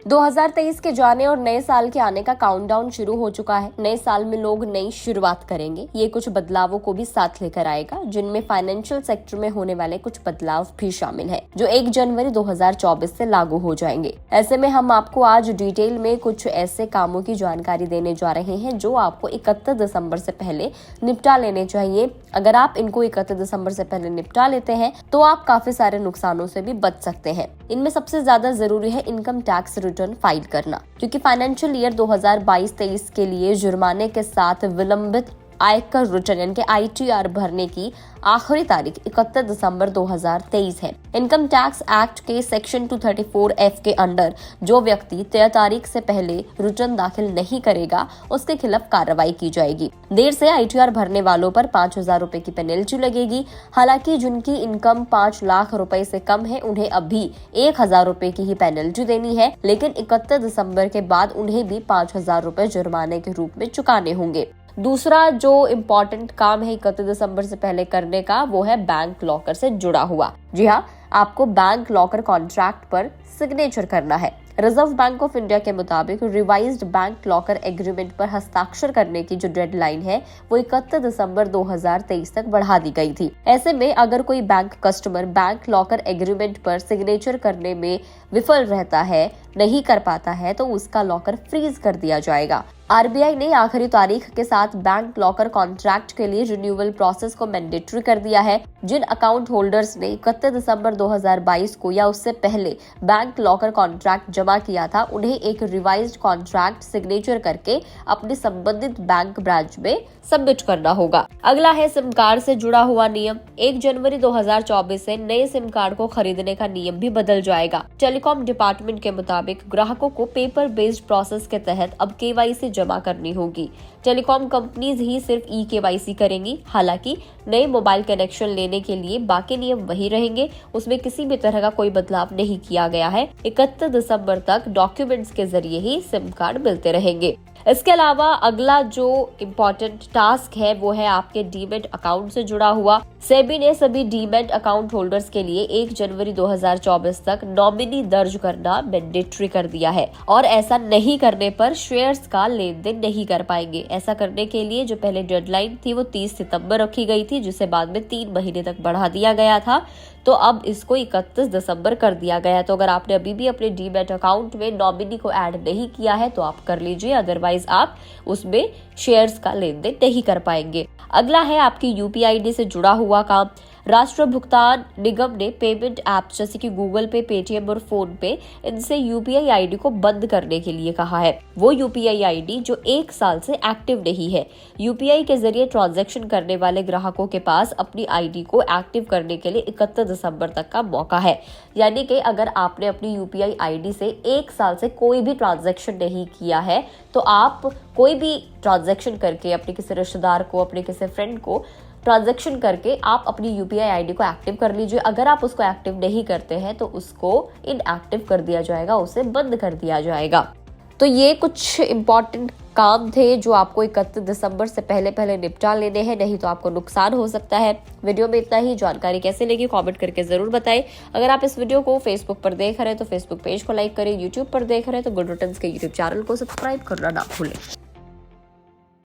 2023 के जाने और नए साल के आने का काउंटडाउन शुरू हो चुका है। नए साल में लोग नई शुरुआत करेंगे। ये कुछ बदलावों को भी साथ लेकर आएगा, जिनमें फाइनेंशियल सेक्टर में होने वाले कुछ बदलाव भी शामिल हैं, जो 1 जनवरी 2024 से लागू हो जाएंगे। ऐसे में हम आपको आज डिटेल में कुछ ऐसे कामों की जानकारी देने जा रहे हैं जो आपको 31 दिसंबर से पहले निपटा लेने चाहिए। अगर आप इनको 31 दिसंबर से पहले निपटा लेते हैं तो आप काफी सारे नुकसानों से भी बच सकते हैं। इनमें सबसे ज्यादा जरूरी है इनकम टैक्स रिटर्न फाइल करना, क्योंकि फाइनेंशियल ईयर 2022-23 के लिए जुर्माने के साथ विलंबित आयकर रिटर्न यानी कि ITR भरने की आखिरी तारीख 31 दिसंबर 2023 है। इनकम टैक्स एक्ट के सेक्शन 234F के अंडर जो व्यक्ति तय तारीख से पहले रिटर्न दाखिल नहीं करेगा, उसके खिलाफ कार्रवाई की जाएगी। देर से ITR भरने वालों पर 5,000 रुपए की पेनल्टी लगेगी। हालांकि जिनकी इनकम 5 लाख रुपए से कम है, उन्हें अभी 1,000 रुपए की ही पेनल्टी देनी है, लेकिन 31 दिसंबर के बाद उन्हें भी 5,000 रुपए जुर्माने के रूप में चुकाने होंगे। दूसरा जो इम्पोर्टेंट काम है 31 दिसंबर से पहले करने का, वो है बैंक लॉकर से जुड़ा हुआ। जी हाँ, आपको बैंक लॉकर कॉन्ट्रैक्ट पर सिग्नेचर करना है। रिजर्व बैंक ऑफ इंडिया के मुताबिक रिवाइज्ड बैंक लॉकर एग्रीमेंट पर हस्ताक्षर करने की जो डेडलाइन है वो 31 दिसंबर 2023 तक बढ़ा दी गई थी। ऐसे में अगर कोई bank customer bank locker agreement पर सिग्नेचर करने में विफल रहता है, नहीं कर पाता है, तो उसका लॉकर फ्रीज कर दिया जाएगा। RBI ने आखिरी तारीख के साथ बैंक लॉकर कॉन्ट्रैक्ट के लिए रिन्यूअल प्रोसेस को मैंडेटरी कर दिया है। जिन अकाउंट होल्डर्स ने 31 दिसंबर 2022 को या उससे पहले बैंक लॉकर कॉन्ट्रैक्ट जमा किया था, उन्हें एक रिवाइज्ड कॉन्ट्रैक्ट सिग्नेचर करके अपने संबंधित बैंक ब्रांच में सबमिट करना होगा। अगला है सिम कार्ड से जुड़ा हुआ नियम। 1 जनवरी 2024 से नए सिम कार्ड को खरीदने का नियम भी बदल जाएगा। टेलीकॉम डिपार्टमेंट के मुताबिक ग्राहकों को पेपर बेस्ड प्रोसेस के तहत अब KYC जमा करनी होगी। टेलीकॉम कंपनीज ही सिर्फ eKYC करेंगी। हालांकि नए मोबाइल कनेक्शन लेने के लिए बाकी नियम वही रहेंगे, उसमें किसी भी तरह का कोई बदलाव नहीं किया गया है। 31 दिसंबर तक डॉक्यूमेंट्स के जरिए ही सिम कार्ड मिलते रहेंगे। इसके अलावा अगला जो इम्पोर्टेंट टास्क है वो है आपके डीमैट अकाउंट से जुड़ा हुआ। सेबी ने सभी डीमैट अकाउंट होल्डर्स के लिए 1 जनवरी 2024 तक नॉमिनी दर्ज करना मैंडेटरी कर दिया है, और ऐसा नहीं करने पर शेयर्स का लेन देन नहीं कर पाएंगे। ऐसा करने के लिए जो पहले डेडलाइन थी वो 30 सितंबर रखी गई थी, जिसे बाद में 3 महीने तक बढ़ा दिया गया था, तो अब इसको 31 दिसंबर कर दिया गया है। तो अगर आपने अभी भी अपने डीमैट अकाउंट में नॉमिनी को ऐड नहीं किया है तो आप कर लीजिए, अदरवाइज आप उसमें शेयर्स का लेन देन नहीं कर पाएंगे। अगला है आपकी UPI ID से जुड़ा हुआ काम। राष्ट्रीय भुगतान निगम ने पेमेंट ऐप्स जैसे कि गूगल पे, पेटीएम और फोन पे, इनसे UPI ID को बंद करने के लिए कहा है। वो UPI ID जो 1 साल से एक्टिव नहीं है। UPI के जरिए ट्रांजैक्शन करने वाले ग्राहकों के पास अपनी ID को एक्टिव करने के लिए 31 दिसंबर तक का मौका है। यानी कि अगर आपने अपनी UPI ID से 1 साल से कोई भी ट्रांजैक्शन नहीं किया है, तो आप कोई भी ट्रांजैक्शन करके अपने किसी रिश्तेदार को, अपने किसी फ्रेंड को ट्रांजैक्शन करके आप अपनी UPI ID को एक्टिव कर लीजिए। अगर आप उसको एक्टिव नहीं करते हैं तो उसको इनएक्टिव कर दिया जाएगा, उसे बंद कर दिया जाएगा। तो ये कुछ इम्पोर्टेंट काम थे जो आपको 31 दिसंबर से पहले निपटा लेने हैं, नहीं तो आपको नुकसान हो सकता है। वीडियो में इतना ही। जानकारी कैसे लगी कमेंट करके जरूर बताएं। अगर आप इस वीडियो को फेसबुक पर देख रहे हैं तो फेसबुक पेज को लाइक करें, यूट्यूब पर देख रहे हैं तो गुड रिटर्न्स के यूट्यूब चैनल को सब्सक्राइब करना ना भूलें।